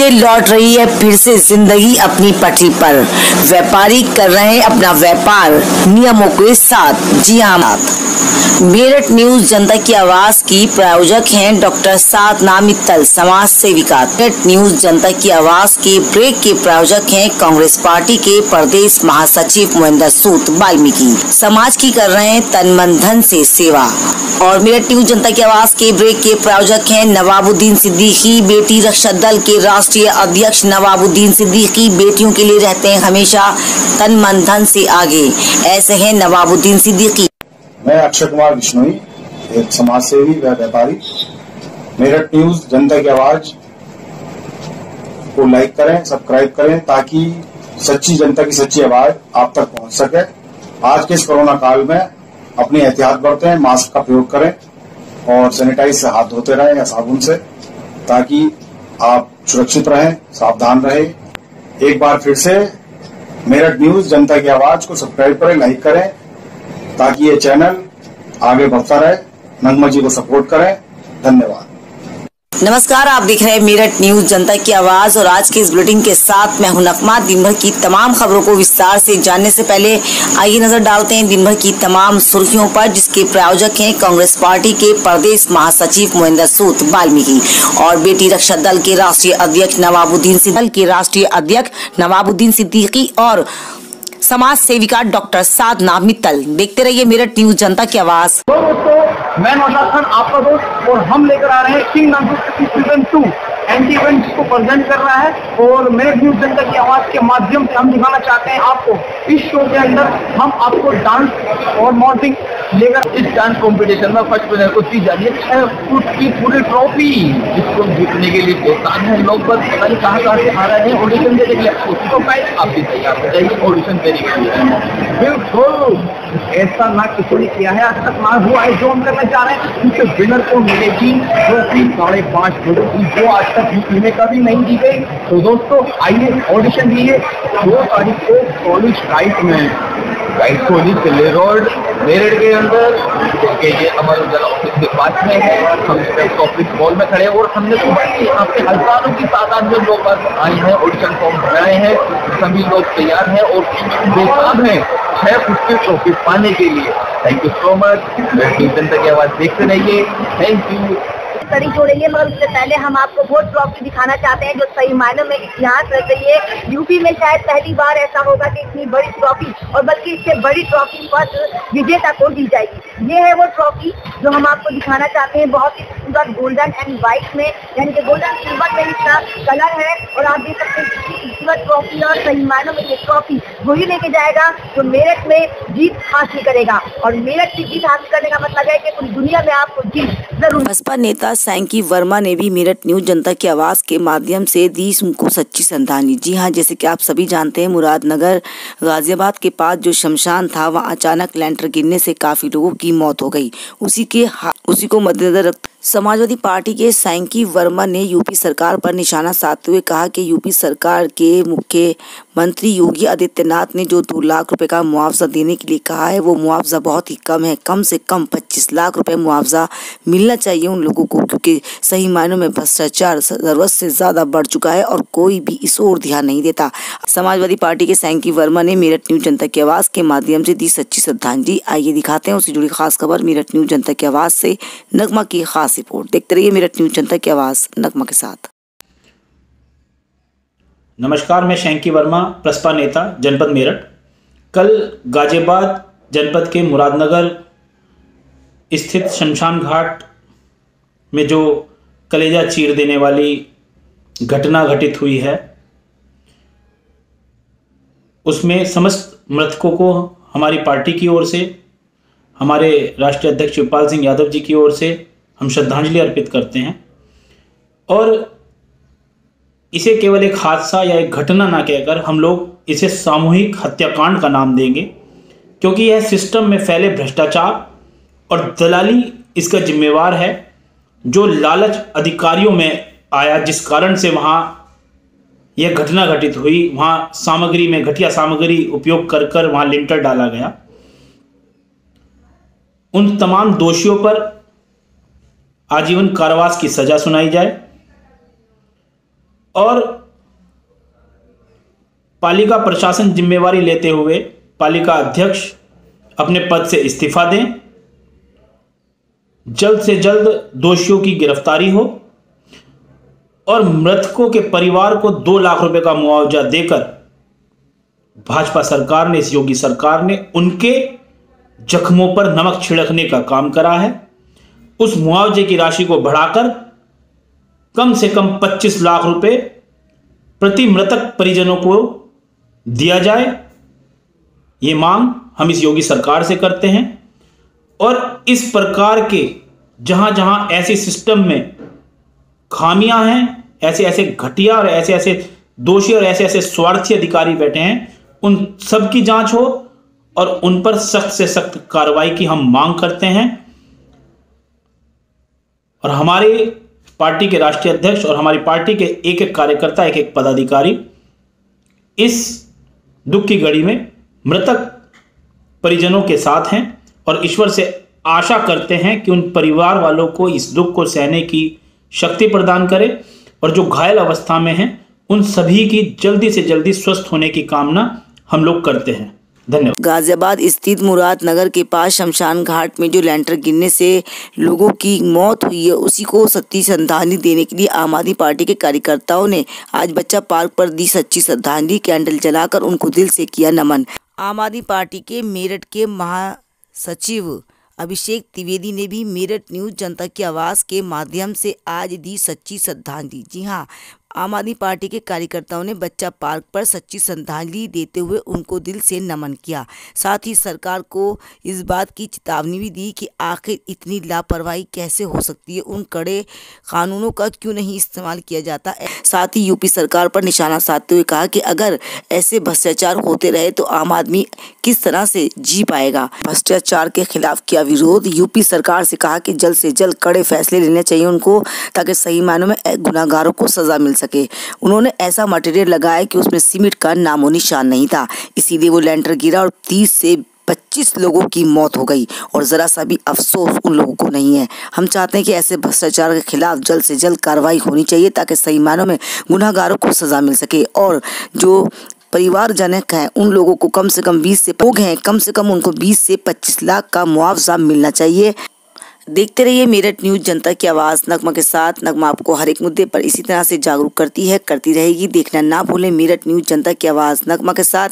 से लौट रही है फिर से जिंदगी अपनी पटरी पर। व्यापारी कर रहे हैं अपना व्यापार नियमों के साथ। जी हाँ, मेरठ न्यूज जनता की आवाज की प्रायोजक हैं डॉक्टर साधना मित्तल, समाज सेविका। मेरठ न्यूज जनता की आवाज के ब्रेक के प्रायोजक हैं कांग्रेस पार्टी के प्रदेश महासचिव महेंद्र सूद वाल्मीकि। समाज की कर रहे हैं तन मन धन से सेवा। और मेरठ न्यूज जनता की आवाज के ब्रेक के प्रायोजक हैं नवाबुद्दीन सिद्दीकी, बेटी रक्षा दल के राष्ट्रीय अध्यक्ष नवाबुद्दीन सिद्दीकी। बेटियों के लिए रहते हैं हमेशा तन मन धन से आगे, ऐसे हैं नवाबुद्दीन सिद्दीकी। मैं अक्षय कुमार बिश्नोई, एक समाज सेवी व व्यापारी। मेरठ न्यूज जनता की आवाज को लाइक करें, सब्सक्राइब करें, ताकि सच्ची जनता की सच्ची आवाज आप तक पहुंच सके। आज के इस कोरोना काल में अपनी एहतियात बरतें, मास्क का प्रयोग करें और सैनिटाइज से हाथ धोते रहें या साबुन से, ताकि आप सुरक्षित रहें, सावधान रहें। एक बार फिर से मेरठ न्यूज जनता की आवाज को सब्सक्राइब करें, लाइक करें, ताकि ये चैनल आगे बढ़ता रहे। नगमा जी को सपोर्ट करें। धन्यवाद। नमस्कार, आप देख रहे हैं मेरठ न्यूज जनता की आवाज और आज के इस बुलेटिन के साथ मैं हूं नगमा। दिन भर की तमाम खबरों को विस्तार से जानने से पहले आइए नजर डालते हैं दिन भर की तमाम सुर्खियों पर, जिसके प्रायोजक हैं कांग्रेस पार्टी के प्रदेश महासचिव महेंद्र सूद वाल्मीकि और बेटी रक्षा दल के राष्ट्रीय अध्यक्ष नवाबुद्दीन सिद्दीकी और समाज सेविका डॉक्टर साधना मित्तल। देखते रहिए मेरठ न्यूज जनता की आवाज। दोस्तों, मैं नौशाद खान आपका दोस्त और हम लेकर आ रहे हैं किंग सीजन 2 एंटी इवेंट, जिसको प्रेजेंट कर रहा है। और मेरठ न्यूज जनता की आवाज के माध्यम से हम दिखाना चाहते हैं आपको, इस शो के अंदर हम आपको डांस और मॉडलिंग लेकर इस डांस कंपटीशन में फर्स्ट विनर को दी जा रही है 6 फुट की पूरी ट्रॉफी, जिसको जीतने के लिए बेताब है लोग। बस पता नहीं कहाँ से आ रहे हैं ऑडिशन देने के लिए। तो गाइस, आप भी तैयार हो जाइए ऑडिशन देने के लिए। बिल्कुल ऐसा ना किसी ने किया है, आज तक ना हुआ है जो हम करना चाह रहे हैं। क्योंकि विनर को मिलेगी ट्रॉफी 5.5 करोड़ की, जो आज तक यूपी में कभी नहीं दी गई। तो दोस्तों आइए ऑडिशन दीजिए 2 तारीख को कॉलेज राइट में, right college Delhi road Meerut के अंदर। देखिए ये अमर उजाला ऑफिस के पास में है। हम इस ऑफिस मॉल में खड़े हैं और हमने सुबह से यहाँ पे हजारों की तादाद में लोग आए हैं, ऑडिशन फॉर्म भराए हैं। सभी लोग तैयार हैं और बेताब हैं 6 फुट की ट्रॉफी पाने के लिए। Thank you so much. जनता की आवाज देखते रहिए। Thank you. कड़ी जोड़ेंगे, मगर उससे पहले हम आपको वो ट्रॉफी दिखाना चाहते हैं जो सही मायनों में इतिहास रच रही है। यूपी में शायद पहली बार ऐसा होगा कि इतनी बड़ी ट्रॉफी, और बल्कि इससे बड़ी ट्रॉफी फर्स्ट विजेता को दी जाएगी। ये है वो ट्रॉफी जो हम आपको दिखाना चाहते हैं, बहुत ही खूबसूरत गोल्डन एंड व्हाइट में, यानी कि गोल्डन सिल्वर में इसका कलर है। और आप देख सकते हैं खूबसूरत ट्रॉफी, और सही मायनों में ये ट्रॉफी वही लेके जाएगा जो मेरठ में जीत हासिल करेगा। और मेरठ की जीत हासिल करने का मतलब है कि पूरी दुनिया में आपको जीत जरूर। बसपा नेता सैंकी वर्मा ने भी मेरठ न्यूज जनता की आवाज के माध्यम से दी उनको सच्ची श्रद्धांजलि। जी हाँ, जैसे कि आप सभी जानते हैं, मुरादनगर गाजियाबाद के पास जो शमशान था, वहाँ अचानक लेंटर गिरने से काफी लोगों की मौत हो गई। उसी को मद्देनजर रखते समाजवादी पार्टी के सैंकी वर्मा ने यूपी सरकार पर निशाना साधते हुए कहा कि यूपी सरकार के मुख्यमंत्री योगी आदित्यनाथ ने जो 2 लाख रुपए का मुआवजा देने के लिए कहा है, वो मुआवजा बहुत ही कम है। कम से कम 25 लाख रुपए मुआवजा मिलना चाहिए उन लोगों को, क्योंकि सही मायनों में भ्रष्टाचार जरूरत से ज्यादा बढ़ चुका है और कोई भी इस ओर ध्यान नहीं देता। समाजवादी पार्टी के सैंकी वर्मा ने मेरठ न्यूज जनता की आवाज के माध्यम से दी सच्ची श्रद्धांजलि। आइए दिखाते हैं उससे जुड़ी खास खबर मेरठ न्यूज जनता की आवाज से नगमा की खास रिपोर्ट। देखते रहिए मेरठ न्यूज जनता की आवाज नगमा के साथ। नमस्कार, मैं सैंकी वर्मा, प्रसपा नेता जनपद मेरठ। कल गाजियाबाद जनपद के मुरादनगर स्थित शमशान घाट में जो कलेजा चीर देने वाली घटना घटित हुई है, उसमें समस्त मृतकों को हमारी पार्टी की ओर से, हमारे राष्ट्रीय अध्यक्ष शिवपाल सिंह यादव जी की ओर से हम श्रद्धांजलि अर्पित करते हैं। और इसे केवल एक हादसा या एक घटना ना कहकर हम लोग इसे सामूहिक हत्याकांड का नाम देंगे, क्योंकि यह सिस्टम में फैले भ्रष्टाचार और दलाली इसका जिम्मेवार है। जो लालच अधिकारियों में आया, जिस कारण से वहाँ यह घटना घटित हुई, वहाँ सामग्री में घटिया सामग्री उपयोग कर वहाँ लिंटर डाला गया। उन तमाम दोषियों पर आजीवन कारावास की सजा सुनाई जाए और पालिका प्रशासन जिम्मेवारी लेते हुए पालिका अध्यक्ष अपने पद से इस्तीफा दें, जल्द से जल्द दोषियों की गिरफ्तारी हो और मृतकों के परिवार को 2 लाख रुपए का मुआवजा देकर भाजपा सरकार ने, इस योगी सरकार ने उनके जख्मों पर नमक छिड़कने का काम करा है। उस मुआवजे की राशि को बढ़ाकर कम से कम 25 लाख रुपए प्रति मृतक परिजनों को दिया जाए। ये मांग हम इस योगी सरकार से करते हैं और इस प्रकार के जहां जहां ऐसे सिस्टम में खामियां हैं, ऐसे ऐसे घटिया और ऐसे ऐसे दोषी और ऐसे ऐसे स्वार्थी अधिकारी बैठे हैं, उन सब की जांच हो और उन पर सख्त से सख्त कार्रवाई की हम मांग करते हैं। और हमारे पार्टी के राष्ट्रीय अध्यक्ष और हमारी पार्टी के एक एक कार्यकर्ता, एक एक पदाधिकारी इस दुख की घड़ी में मृतक परिजनों के साथ हैं और ईश्वर से आशा करते हैं कि उन परिवार वालों को इस दुख को सहने की शक्ति प्रदान करे और जो घायल अवस्था में हैं उन सभी की जल्दी से जल्दी स्वस्थ होने की कामना हम लोग करते हैं। धन्यवाद। गाजियाबाद स्थित मुरादनगर के पास शमशान घाट में जो लेंटर गिरने से लोगों की मौत हुई है, उसी को सच्ची श्रद्धांजलि देने के लिए आम आदमी पार्टी के कार्यकर्ताओं ने आज बच्चा पार्क पर दी सच्ची श्रद्धांजलि। कैंडल जलाकर उनको दिल से किया नमन। आम आदमी पार्टी के मेरठ के महासचिव अभिषेक त्रिवेदी ने भी मेरठ न्यूज़ जनता की आवाज़ के माध्यम से आज दी सच्ची श्रद्धांजलि। जी हाँ, आम आदमी पार्टी के कार्यकर्ताओं ने बच्चा पार्क पर सच्ची श्रद्धांजलि देते हुए उनको दिल से नमन किया। साथ ही सरकार को इस बात की चेतावनी भी दी कि आखिर इतनी लापरवाही कैसे हो सकती है, उन कड़े कानूनों का क्यों नहीं इस्तेमाल किया जाता। साथ ही यूपी सरकार पर निशाना साधते हुए कहा कि अगर ऐसे भ्रष्टाचार होते रहे तो आम आदमी किस तरह से जी पाएगा। भ्रष्टाचार के खिलाफ किया विरोध। यूपी सरकार से कहा कि जल्द से जल्द कड़े फैसले लेने चाहिए उनको, ताकि सही मायनों में गुनाहगारों को सजा मिल सके। उन्होंने ऐसा मटेरियल लगाया कि उसमें सीमेंट का नामो निशान नहीं था, इसीलिए वो लेंटर गिरा और 30 से 25 लोगों की मौत हो गई और जरा सा भी अफसोस उन लोगों को नहीं है। हम चाहते हैं कि ऐसे भ्रष्टाचार के खिलाफ जल्द से जल्द कार्रवाई होनी चाहिए, ताकि सही मायनों में गुनाहगारों को सजा मिल सके और जो परिवारजनक हैं उन लोगों को कम से कम 20 से लोग हैं, कम से कम उनको 20 से 25 लाख का मुआवजा मिलना चाहिए। देखते रहिए मेरठ न्यूज़ जनता की आवाज़। नगमा के साथ। नगमा आपको हर एक मुद्दे पर इसी तरह से जागरूक करती है, करती रहेगी। देखना ना भूलें मेरठ न्यूज़ जनता की आवाज़। नगमा के साथ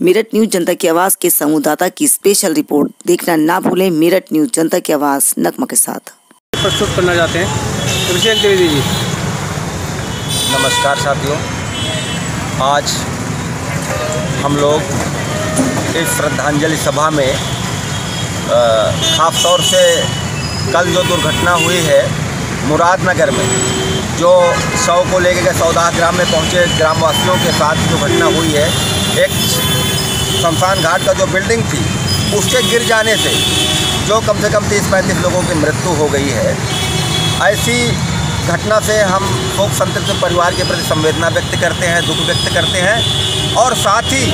मेरठ न्यूज़ जनता की आवाज़ के संवाददाता की स्पेशल रिपोर्ट देखना ना भूलें मेरठ न्यूज़ जनता की आवाज़। नगमा के साथ प्रस्तुत करना चाहते हैं अभिषेक त्रिवेदी जी। नमस्कार साथियों, आज हम लोग इस श्रद्धांजलि सभा में खास तौर से कल जो दुर्घटना हुई है मुरादनगर में, जो शव को लेकर के सौदाह ग्राम में पहुंचे ग्रामवासियों के साथ जो घटना हुई है, एक शमशान घाट का जो बिल्डिंग थी उसके गिर जाने से जो कम से कम 30-35 लोगों की मृत्यु हो गई है। ऐसी घटना से हम शोक संतप्त परिवार के प्रति संवेदना व्यक्त करते हैं, दुख व्यक्त करते हैं और साथ ही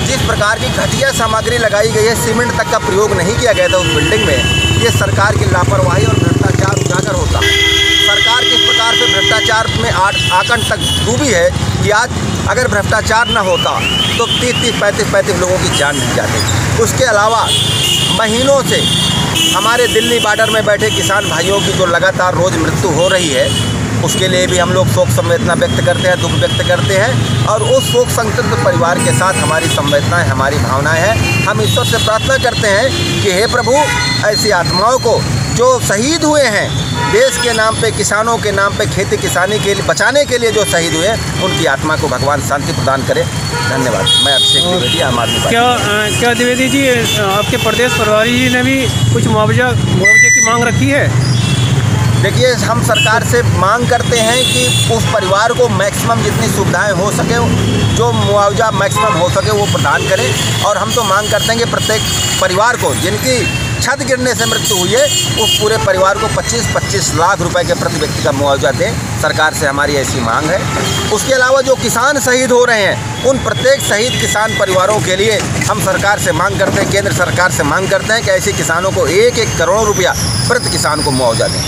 जिस प्रकार की घटिया सामग्री लगाई गई है, सीमेंट तक का प्रयोग नहीं किया गया था उस बिल्डिंग में, ये सरकार की लापरवाही और भ्रष्टाचार उजागर होता है। सरकार किस प्रकार से भ्रष्टाचार में आकंठ तक डूबी है कि आज अगर भ्रष्टाचार न होता तो 30-35 लोगों की जान नहीं जाती। उसके अलावा महीनों से हमारे दिल्ली बॉर्डर में बैठे किसान भाइयों की जो लगातार रोज़ मृत्यु हो रही है, उसके लिए भी हम लोग शोक संवेदना व्यक्त करते हैं, दुख व्यक्त करते हैं और उस शोक संतप्त परिवार के साथ हमारी संवेदनाएं, हमारी भावनाएं हैं। हम ईश्वर से प्रार्थना करते हैं कि हे प्रभु, ऐसी आत्माओं को जो शहीद हुए हैं देश के नाम पे, किसानों के नाम पे, खेती किसानी के लिए बचाने के लिए जो शहीद हुए हैं, उनकी आत्मा को भगवान शांति प्रदान करे। धन्यवाद। मैं अभिषेक त्रिवेदी, आम आदमी पार्टी। क्या त्रिवेदी जी, आपके प्रदेश प्रभारी जी ने भी कुछ मुआवजे की मांग रखी है? देखिए, हम सरकार से मांग करते हैं कि उस परिवार को मैक्सिमम जितनी सुविधाएं हो सके, जो मुआवजा मैक्सिमम हो सके वो प्रदान करें। और हम तो मांग करते हैं कि प्रत्येक परिवार को जिनकी छत गिरने से मृत्यु हुई है, उस पूरे परिवार को 25-25 लाख रुपए के प्रति व्यक्ति का मुआवजा दें। सरकार से हमारी ऐसी मांग है। उसके अलावा जो किसान शहीद हो रहे हैं, उन प्रत्येक शहीद किसान परिवारों के लिए हम सरकार से मांग करते हैं, केंद्र सरकार से मांग करते हैं कि ऐसे किसानों को 1-1 करोड़ रुपया प्रति किसान को मुआवजा दें।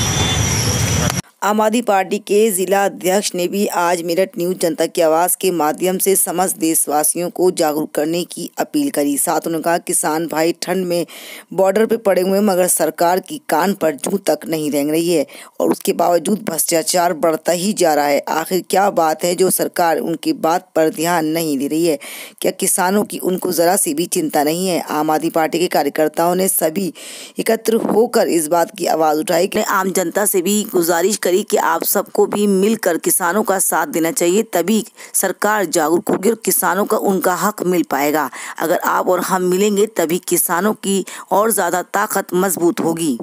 आम आदमी पार्टी के जिला अध्यक्ष ने भी आज मेरठ न्यूज जनता की आवाज़ के माध्यम से समस्त देशवासियों को जागरूक करने की अपील करी। साथ उन्होंने कहा किसान भाई ठंड में बॉर्डर पे पड़े हुए मगर सरकार की कान पर जूं तक नहीं रेंग रही है और उसके बावजूद भ्रष्टाचार बढ़ता ही जा रहा है। आखिर क्या बात है जो सरकार उनकी बात पर ध्यान नहीं दे रही है? क्या किसानों की उनको जरा सी भी चिंता नहीं है? आम आदमी पार्टी के कार्यकर्ताओं ने सभी एकत्र होकर इस बात की आवाज़ उठाई कि आम जनता से भी गुजारिश करी कि आप सबको भी मिलकर किसानों का साथ देना चाहिए, तभी सरकार जागरूक होगी और किसानों का उनका हक मिल पाएगा। अगर आप और हम मिलेंगे तभी किसानों की और ज़्यादा ताकत मजबूत होगी।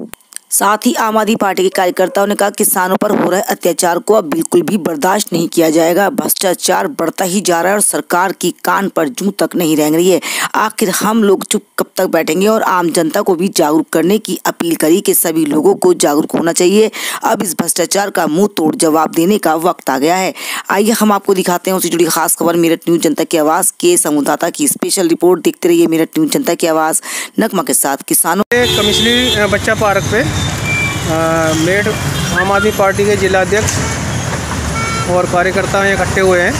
साथ ही आम आदमी पार्टी के कार्यकर्ताओं ने कहा किसानों पर हो रहे अत्याचार को अब बिल्कुल भी बर्दाश्त नहीं किया जाएगा। भ्रष्टाचार बढ़ता ही जा रहा है और सरकार की कान पर जूं तक नहीं रेंग रही है। आखिर हम लोग चुप कब तक बैठेंगे? और आम जनता को भी जागरूक करने की अपील करी कि सभी लोगों को जागरूक होना चाहिए। अब इस भ्रष्टाचार का मुंह तोड़ जवाब देने का वक्त आ गया है। आइए हम आपको दिखाते हैं उससे जुड़ी खास खबर। मेरठ न्यूज जनता की आवाज़ के संवाददाता की स्पेशल रिपोर्ट। देखते रहिए मेरठ न्यूज जनता की आवाज़ नगमा के साथ। किसानों कमिश्नरी बच्चा पार्क पे मेरठ आम आदमी पार्टी के जिला अध्यक्ष और कार्यकर्ता इकट्ठे हुए हैं।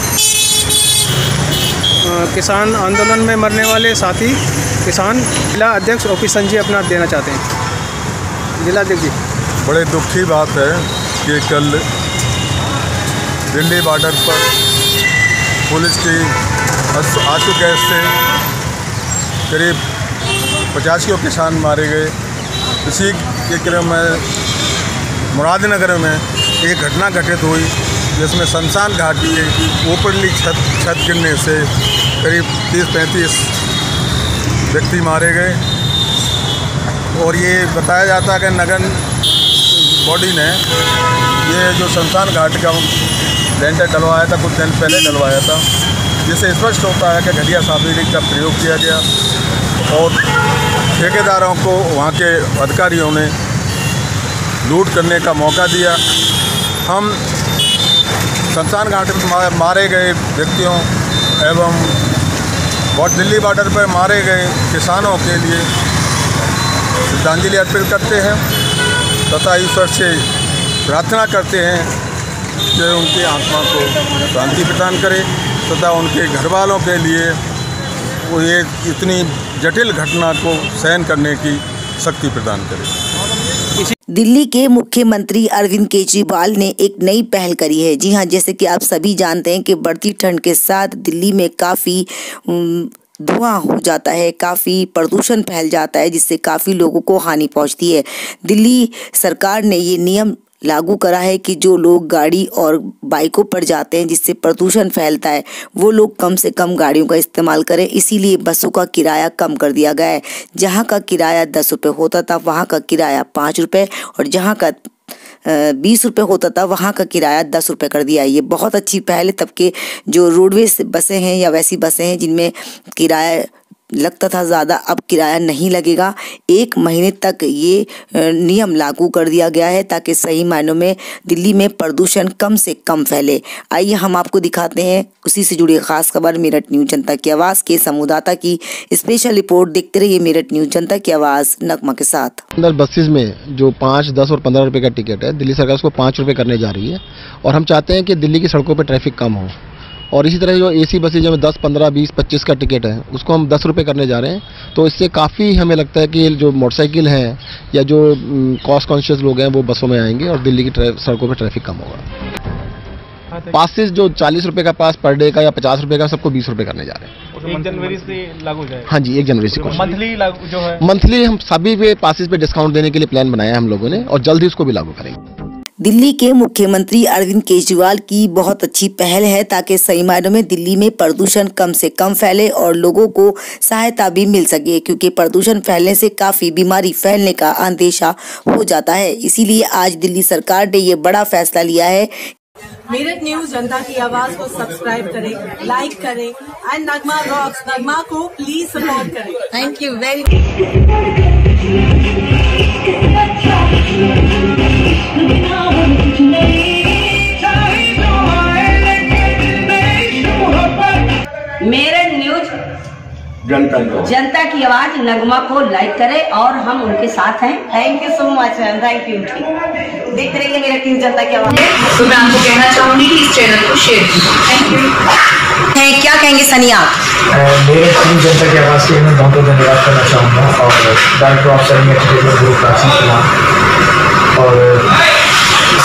किसान आंदोलन में मरने वाले साथी किसान जिला अध्यक्ष ओपी संजय अपना देना चाहते हैं। जिला अध्यक्ष जी, बड़े दुख की बात है कि कल दिल्ली बॉर्डर पर पुलिस की आंसू गैस से करीब 85 किसान मारे गए। इसी के क्रम में मुरादनगर में एक घटना घटित हुई जिसमें शमशान घाट की ऊपरली छत गिरने से करीब 30-35 व्यक्ति मारे गए। और ये बताया जाता है कि नगर बॉडी ने ये जो शमशान घाट का लेंटर डलवाया था, कुछ दिन पहले डलवाया था, जिससे स्पष्ट होता है कि घटिया सामग्री का प्रयोग किया गया और ठेकेदारों को वहाँ के अधिकारियों ने लूट करने का मौका दिया। हम शमशान घाट में मारे गए व्यक्तियों एवं दिल्ली बॉर्डर पर मारे गए किसानों के लिए श्रद्धांजलि अर्पित करते हैं तथा ईश्वर से प्रार्थना करते हैं कि उनकी आत्मा को शांति प्रदान करे तथा उनके घर वालों के लिए वो ये इतनी जटिल घटना को सहन करने की शक्ति प्रदान करे। दिल्ली के मुख्यमंत्री अरविंद केजरीवाल ने एक नई पहल करी है। जी हां, जैसे कि आप सभी जानते हैं कि बढ़ती ठंड के साथ दिल्ली में काफ़ी धुआं हो जाता है, काफ़ी प्रदूषण फैल जाता है, जिससे काफ़ी लोगों को हानि पहुंचती है। दिल्ली सरकार ने ये नियम लागू करा है कि जो लोग गाड़ी और बाइकों पर जाते हैं जिससे प्रदूषण फैलता है वो लोग कम से कम गाड़ियों का इस्तेमाल करें। इसीलिए बसों का किराया कम कर दिया गया है। जहां का किराया 10 रुपये होता था वहां का किराया 5 रुपये और जहां का 20 रुपये होता था वहाँ का किराया 10 रुपये कर दिया। ये बहुत अच्छी पहल है। तब के जो रोडवेज बसें हैं या वैसी बसें हैं जिनमें किराया लगता था ज़्यादा, अब किराया नहीं लगेगा। 1 महीने तक ये नियम लागू कर दिया गया है ताकि सही मायनों में दिल्ली में प्रदूषण कम से कम फैले। आइए हम आपको दिखाते हैं उसी से जुड़ी खास खबर। मेरठ न्यूज जनता की आवाज़ के संवाददाता की स्पेशल रिपोर्ट। देखते रहिए मेरठ न्यूज जनता की आवाज़ नगमा के साथ। अंदर बसेस में जो 5, 10 और 15 रुपये का टिकट है, दिल्ली सरकार उसको 5 रुपये करने जा रही है और हम चाहते हैं कि दिल्ली की सड़कों पर ट्रैफिक कम हो। और इसी तरह जो एसी बसेज में 10, 15, 20, 25 का टिकट है उसको हम 10 रुपये करने जा रहे हैं। तो इससे काफ़ी हमें लगता है कि जो मोटरसाइकिल हैं या जो कॉस्ट कॉन्शियस लोग हैं वो बसों में आएंगे और दिल्ली की सड़कों पर ट्रैफिक कम होगा। पासेस जो 40 रुपये का पास पर डे का या 50 रुपये का, सबको 20 रुपये करने जा रहे हैं। 1 जनवरी से लागू हो जाएगा। हाँ जी, 1 जनवरी से। मंथली लागू जो है, मंथली हम सभी पे पासेस पे डिस्काउंट देने के लिए प्लान बनाया है हम लोगों ने और जल्द ही उसको भी लागू करेंगे। दिल्ली के मुख्यमंत्री अरविंद केजरीवाल की बहुत अच्छी पहल है ताकि सही मायनों में दिल्ली में प्रदूषण कम से कम फैले और लोगों को सहायता भी मिल सके, क्योंकि प्रदूषण फैलने से काफ़ी बीमारी फैलने का अंदेशा हो जाता है। इसीलिए आज दिल्ली सरकार ने ये बड़ा फैसला लिया है। मेरठ न्यूज जनता की आवाज़ को सब्सक्राइब करें, लाइक करें एंड नगमा रॉक्स नगमा को प्लीज सपोर्ट करें। थैंक यू वेरी जनता की आवाज नगमा को लाइक करें और हम उनके साथ हैं। Thank you so much ma'am, thank you. देखते रहिए मेरठ न्यूज जनता की आवाज। तो मैं आपको कहना चाहूंगी कि इस चैनल को शेयर कीजिए। Thank you. क्या कहेंगे सनी आप? मेरठ न्यूज जनता की आवाज के लिए मैं बहुत बहुत धन्यवाद करना चाहूँगा और director of Sunny entertainment group और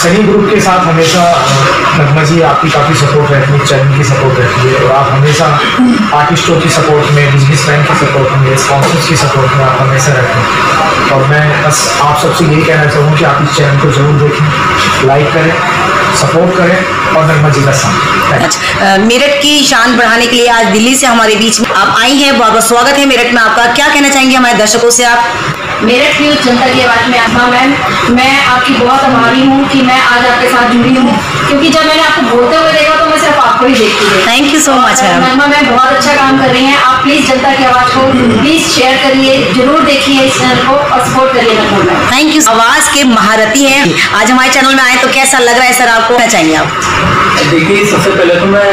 सनी ग्रुप के साथ हमेशा नगमा जी आपकी काफ़ी सपोर्ट रहती है, चैनल की सपोर्ट रहती है और आप हमेशा आर्टिस्टों की सपोर्ट में, बिजनेसमैन की सपोर्ट में, स्पॉन्सर्स की सपोर्ट में आप हमेशा रहते हैं। और मैं बस आप सबसे यही कहना चाहूँगा कि आप इस चैनल को जरूर देखें, लाइक करें, सपोर्ट करें और नगमा जी का साथ। मेरठ की शान बढ़ाने के लिए आज दिल्ली से हमारे बीच में आप आई हैं, बहुत बहुत स्वागत है मेरठ में आपका। क्या कहना चाहेंगे हमारे दर्शकों से आप? मेरठ न्यूज जनता की आवाज में आसमा मैम, मैं आपकी बहुत आभारी हूँ कि मैं आज आपके साथ जुड़ी हूँ, क्योंकि जब मैंने आपको बोलते हुए देखा तो मैं सिर्फ आपको ही देखती थी। Thank you so much ma'am. Nagma ma'am बहुत अच्छा काम कर रही हैं। आप प्लीज जनता की आवाज को प्लीज शेयर करिए, जरूर देखिए इस चैनल को और सपोर्ट करिए नगमा मैम। Thank you. आवाज के महारथी हैं, आज हमारे चैनल में आए तो कैसा लग रहा है सर आपको? क्या चाहिए आप? देखिए, सबसे पहले तो मैं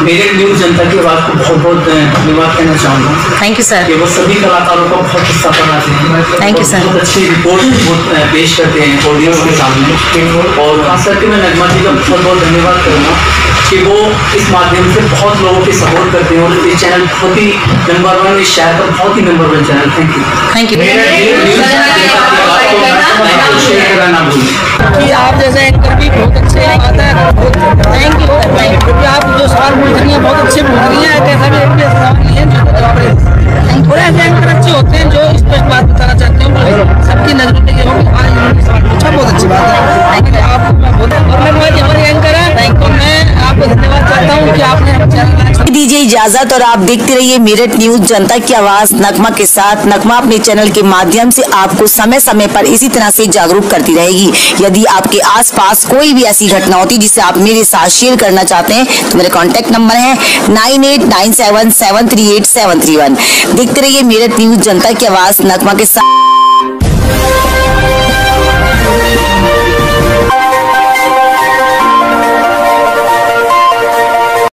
मेरठ न्यूज जनता की आवाज को बहुत बहुत धन्यवाद कहना चाहूँगा। Thank you sir. कि वो सभी कलाकारों का बहुत हिस्सा बनाते हैं। Thank you sir. बहुत अच्छी रिपोर्ट पेश करते हैं ऑडियंस के सामने और खास करके मैं नगमा जी का बहुत बहुत धन्यवाद करूँगा कि वो इस माध्यम से बहुत लोगों की सपोर्ट करते हैं और ये चैनल बहुत ही नंबर 1 इस शहर का बहुत ही नंबर 1 चैनल। Thank you. Thank you. Share करना ना भूलें कि आप जैसे एंकर भी बहुत अच्छे आता है। थैंक यू, क्योंकि आप जो सवाल पूछ रही हैं बहुत अच्छे पूछ रही हैं। ऐसा भी सवाल नहीं है जो थोड़े ऐसे एंकर अच्छे होते हैं जो स्पष्ट बात बताना चाहते हैं, सबकी नजर में अच्छा, बहुत अच्छी बात है। आप हमारे एंकर है तो मैं आपको धन्यवाद चाहता हूँ कि आपने दीजिए इजाजत और आप देखते रहिए मेरठ न्यूज जनता की आवाज नगमा के साथ। नगमा अपने चैनल के माध्यम से आपको समय समय पर इसी तरह से जागरूक करती रहेगी। यदि आपके आसपास कोई भी ऐसी घटना होती जिसे आप मेरे साथ शेयर करना चाहते हैं तो मेरे कॉन्टेक्ट नंबर है 9897738731। देखते रहिए मेरठ न्यूज जनता की आवाज नगमा के साथ।